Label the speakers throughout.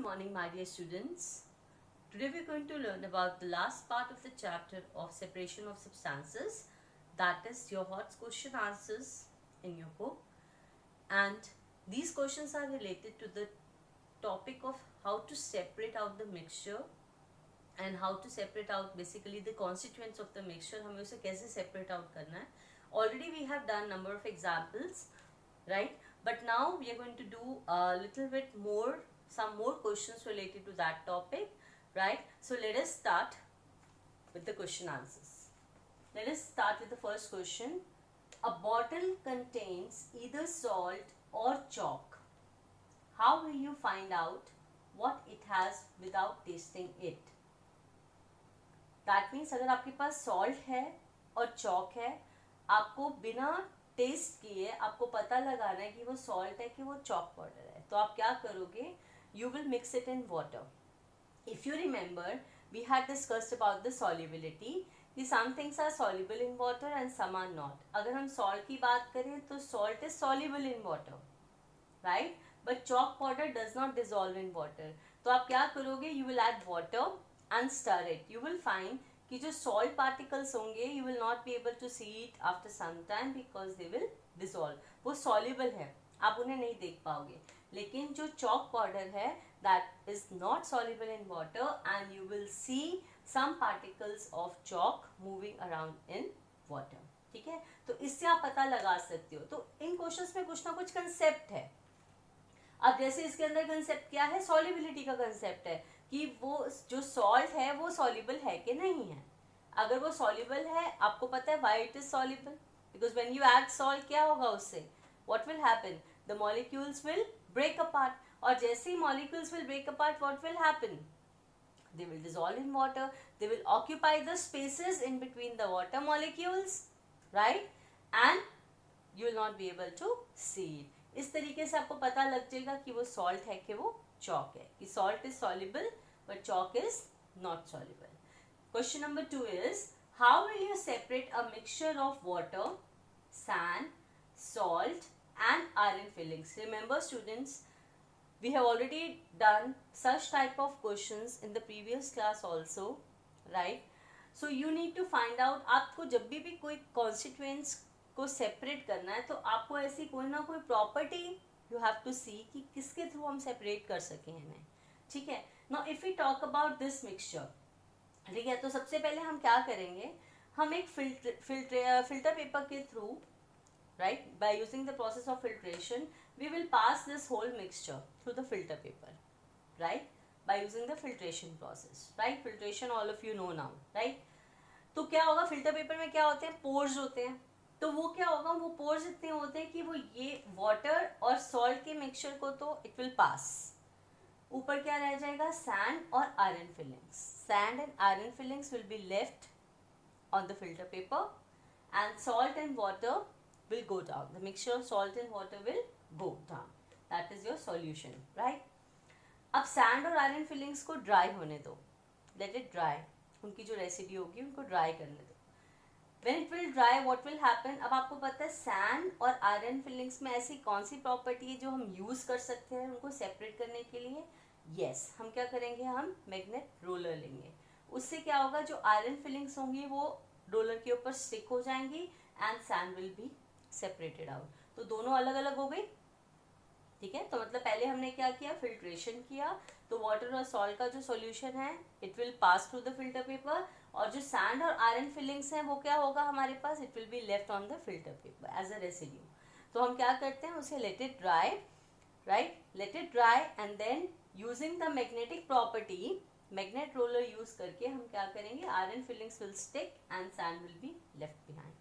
Speaker 1: morning, my dear students. Today we are going to learn about the last part of the chapter of separation of substances, that is your hot question answers in your book. And these questions are related to the topic of how to separate out the mixture and how to separate out basically the constituents of the mixture. हमें उसे कैसे separate out करना है. Already we have done number of examples, right? But now we are going to do a little bit more, some more questions related to that topic, right? So let us start with the question answers. Let us start with the first question. A bottle contains either salt or chalk. How will you find out what it has without tasting it? That means अगर आपके पास salt है और chalk है, आपको बिना test किए आपको पता लगाना है कि वो सॉल्ट है कि वो चॉक पाउडर है. तो आप क्या करोगे? You will mix it in water. If you remember, we had discussed about the solubility कि some things are soluble in water and some are not. अगर हम सॉल्ट की बात करें तो salt is soluble in water, right? But chalk powder does not dissolve in water. तो आप क्या करोगे? You will add water and stir it. You will find कि जो सॉल्ट पार्टिकल्स होंगे you will not be able to see it after some time because they will dissolve. वो soluble है, आप उन्हें नहीं देख पाओगे. लेकिन जो चॉक पाउडर है that is not soluble in water and you will see some particles of chalk moving around in water. ठीक है, तो इससे आप पता लगा सकते हो. तो इन क्वेश्चंस में कुछ ना कुछ कंसेप्ट है. अब जैसे इसके अंदर कंसेप्ट क्या है? सॉल्युबिलिटी का कंसेप्ट है कि वो जो सॉल्ट है वो सॉल्युबल है कि नहीं है. अगर वो सॉल्युबल है, आपको पता है why it is soluble, because when you add salt क्या होगा उससे? What will happen? The molecules will break apart. और जैसे ही molecules will break apart, what will happen? They will dissolve in water. They will occupy the spaces in between the water molecules, right? And you will not be able to see it. इस तरीके से आपको पता लग जाएगा कि वो salt है कि वो चॉक है, कि salt is soluble but chalk is not soluble. Question number 2 is how will you separate a mixture of water, sand, salt and iron filings. Remember students, we have already done such type of questions in the previous class also, right? So you need to find out, आपको जब भी कोई constituents को separate करना है तो आपको ऐसी कोई ना कोई property you have to see कि किसके थ्रू हम separate कर सकें इन्हें. ठीक है. Now if we talk about this mixture, ठीक है, तो सबसे पहले हम क्या करेंगे? हम एक filter paper के through, right, by using the process of filtration, we will pass this whole mixture through the filter paper, right, by using the filtration process, right? Filtration all of you know now, right? तो क्या होगा? Filter paper में क्या होते हैं? Pores होते हैं. तो वो क्या होगा? वो पोर्स इतने होते हैं कि वो ये वाटर और सॉल्ट के मिक्सचर को तो इट विल पास. ऊपर क्या रह जाएगा? सैंड और iron fillings. Sand and iron filings will be left on the filter paper and salt and water will go down. The mixture of salt and water will go down. That is your solution, right? अब sand और iron filings को dry होने दो. Late it dry. उनकी जो residue होगी उनको dry करने दो. When it will dry, what will happen? अब आपको पता है सैंड और आयरन फिलिंग्स में ऐसी कौन सी प्रॉपर्टी है जो हम यूज कर सकते हैं उनको सेपरेट करने के लिए? यस, हम क्या करेंगे? हम मैग्नेट रोलर लेंगे. उससे क्या होगा? जो आयरन फिलिंग्स होंगी वो रोलर के ऊपर स्टिक हो जाएंगी and sand will be separated out. तो दोनों अलग अलग हो गई. ठीक है, तो मतलब पहले हमने क्या किया? फिल्ट्रेशन किया. तो वाटर और सॉल्ट का जो सॉल्यूशन है it will pass through the filter paper, और जो सैंड और आयरन फिलिंग्स हैं वो क्या होगा हमारे पास? It will be left on the filter paper as a residue. तो हम क्या करते हैं? उसे let it dry, right, let it dry and then using the magnetic property, magnet roller use करके हम क्या करेंगे? Iron filings will stick and sand will be left behind.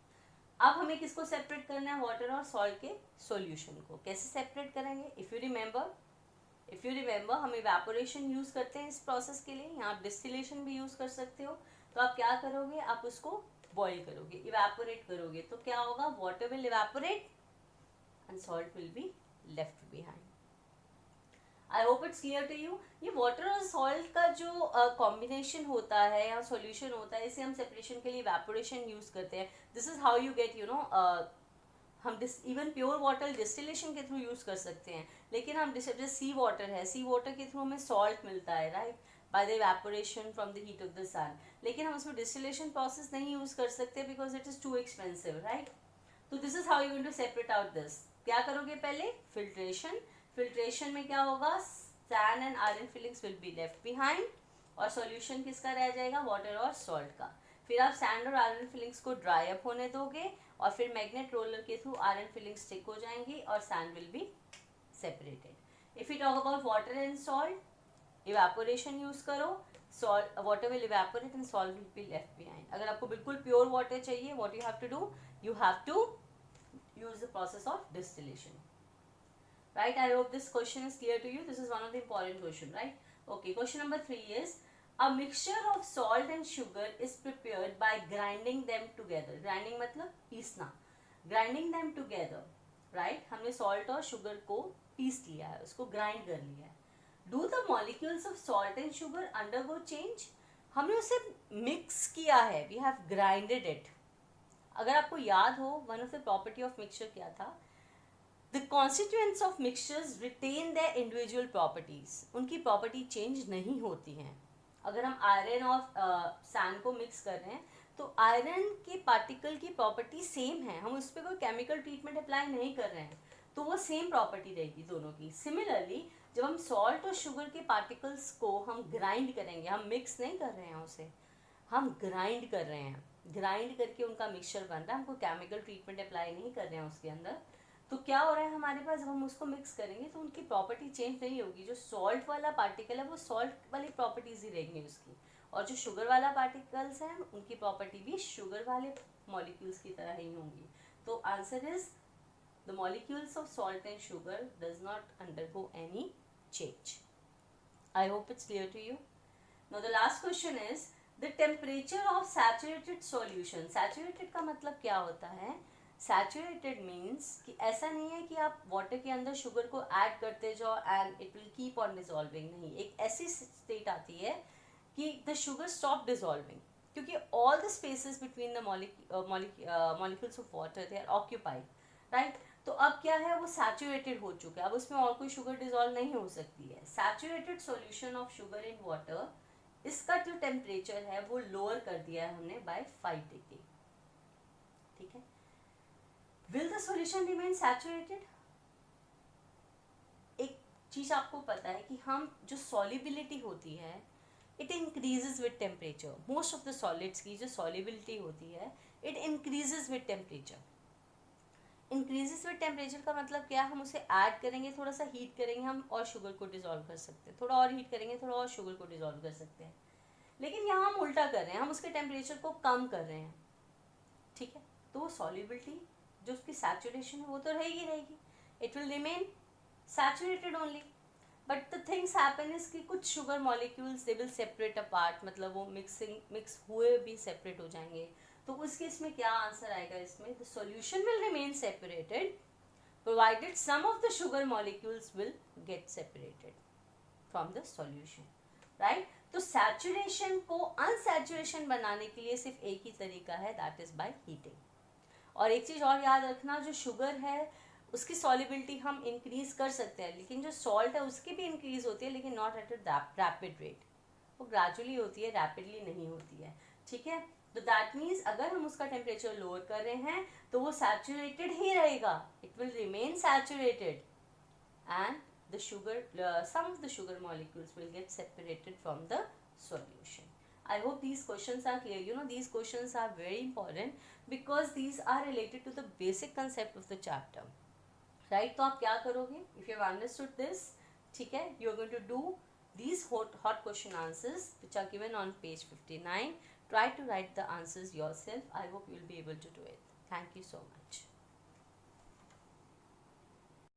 Speaker 1: अब हमें किसको सेपरेट करना है? वाटर और सॉल्ट के सॉल्यूशन को. कैसे सेपरेट करेंगे? इफ यू रिमेंबर हम इवेपोरेशन यूज करते हैं इस प्रोसेस के लिए. यहाँ आप डिस्टिलेशन भी यूज कर सकते हो. तो आप क्या करोगे? आप उसको बॉईल करोगे, इवेपोरेट करोगे. तो क्या होगा? Water will evaporate and salt will be left behind. I hope it's clear to you. ये वाटर और सॉल्ट का जो कॉम्बिनेशन होता है या सॉल्यूशन होता है, इसे हम सेपरेशन के लिए इवेपोरेशन यूज करते हैं. This is how you get हम इवन प्योर वाटर डिस्टिलेशन के थ्रू यूज़ कर सकते हैं, लेकिन हम जैसे सी वाटर है, सी वाटर के थ्रू हमें सॉल्ट मिलता है, right, by the evaporation from the heat of the sun, लेकिन हम उसमें डिस्टिलेशन प्रोसेस नहीं यूज़ कर सकते because it is too expensive, right. तो this is how you going to separate out this. क्या करोगे पहले? फिल्ट्रेशन। फिल्ट्रेशन में क्या होगा? Sand and iron filings will be left behind, और सॉल्यूशन किसका रह जाएगा? वाटर और सॉल्ट का। फिर आप सैंड और आयरन फिलिंग्स को ड्राई अप होने दोगे, और फिर मैग्नेट रोलर के थ्रू आयरन फिलिंग स्टिक हो जाएंगी और sand will be separated. If you talk about water and salt, evaporation use करो, salt water will evaporate and salt will be left behind. अगर आपको बिल्कुल प्योर वाटर चाहिए, what you have to do, you have to use the process of distillation, right? I hope this question is clear to you. This is one of the important question, right? Okay, question number 3 is a mixture of salt and sugar is prepared by grinding them together. Grinding मतलब पीसना, grinding them together, right? हमने salt और sugar को piece लिया है, उसको grind कर लिया है. Do the molecules of salt and sugar undergo change? हमने उसे mix किया है, we have grinded it. अगर आपको याद हो, one of the property of mixture क्या था? The constituents of mixtures retain their individual properties, उनकी प्रॉपर्टी चेंज नहीं होती हैं. अगर हम आयरन और सैंड को मिक्स कर रहे हैं तो आयरन के पार्टिकल की प्रॉपर्टी सेम है, हम उस पर कोई केमिकल ट्रीटमेंट अप्लाई नहीं कर रहे हैं, तो वो सेम प्रॉपर्टी रहेगी दोनों की. सिमिलरली जब हम सॉल्ट और शुगर के पार्टिकल्स को हम ग्राइंड करेंगे, हम मिक्स नहीं कर रहे हैं उसे, हम ग्राइंड कर रहे हैं, ग्राइंड करके उनका मिक्सचर बन रहा है, हमको केमिकल ट्रीटमेंट अप्लाई नहीं कर रहे हैं उसके अंदर. तो क्या हो रहा है हमारे पास, जब हम उसको मिक्स करेंगे तो उनकी प्रॉपर्टी चेंज नहीं होगी. जो सॉल्ट वाला पार्टिकल है वो सॉल्ट वाली प्रॉपर्टीज ही रहेंगी उसकी, और जो शुगर वाला पार्टिकल्स हैं उनकी प्रॉपर्टी भी शुगर वाले मॉलिक्यूल्स की तरह ही होंगी. तो answer is the molecules of salt and sugar does not undergo any change. I hope it's clear to you. Now the last question is the temperature of saturated solution. Saturated का मतलब क्या होता है? सैचुरेटेड मीन्स कि ऐसा नहीं है कि आप वाटर के अंदर शुगर को ऐड करते जाओ and it will keep on dissolving. नहीं, एक ऐसी स्टेट आती है कि द शुगर स्टॉप डिजॉल्विंग, क्योंकि all the spaces between the molecules of water they are occupied, right. तो अब क्या है, वो सैचुरेटेड हो चुका है, अब उसमें और कोई शुगर डिजॉल्व नहीं हो सकती है. Saturated solution of sugar in water, इसका जो टेम्परेचर है वो लोअर कर दिया है हमने बाय 5 डिग्री. ठीक है. Will the solution remain saturated? एक चीज आपको पता है कि हम जो सॉल्युबिलिटी होती है it increases with temperature. Most of the solids की जो सॉल्युबिलिटी होती है it increases with temperature. Increases with temperature का मतलब क्या? हम उसे ऐड करेंगे, थोड़ा सा हीट करेंगे हम और शुगर को डिजॉल्व कर सकते हैं, थोड़ा और हीट करेंगे, थोड़ा और शुगर को डिजॉल्व कर सकते हैं. लेकिन यहाँ हम उल्टा कर रहे हैं, हम उसके टेम्परेचर को कम कर रहे हैं. ठीक है. तो वो सॉल्युबिलिटी जो उसकी सैचुरेशन है वो तो रहेगी, it will remain saturated only. But the things happen is कि कुछ sugar molecules they will separate apart, मतलब वो मिक्स हुए भी सेपरेट हो जाएंगे. तो उस केस में क्या आंसर आएगा इसमें? The solution will remain separated provided some of the sugar molecules will get separated from the solution, right. तो सैचुरेशन को अनसैचुरेशन बनाने के लिए सिर्फ एक ही तरीका है, दैट इज बाय हीटिंग. और एक चीज और याद रखना, जो शुगर है उसकी सॉल्युबिलिटी हम इंक्रीज कर सकते हैं, लेकिन जो सॉल्ट है उसकी भी इंक्रीज होती है, लेकिन not at a rapid rate. वो ग्रेजुअली होती है, रैपिडली नहीं होती है. ठीक है. तो दैट मीन्स अगर हम उसका टेम्परेचर लोअर कर रहे हैं तो वो सैचुरेटेड ही रहेगा, it will remain saturated, and the sugar some of the sugar molecules will get separated from the solution. I hope these questions are clear. You know, these questions are very important because these are related to the basic concept of the chapter, right. तो आप क्या करोगे? If you have understood this, ठीक है, you are going to do these hot question answers which are given on page 59. Try to write the answers yourself. I hope you will be able to do it. Thank you so much.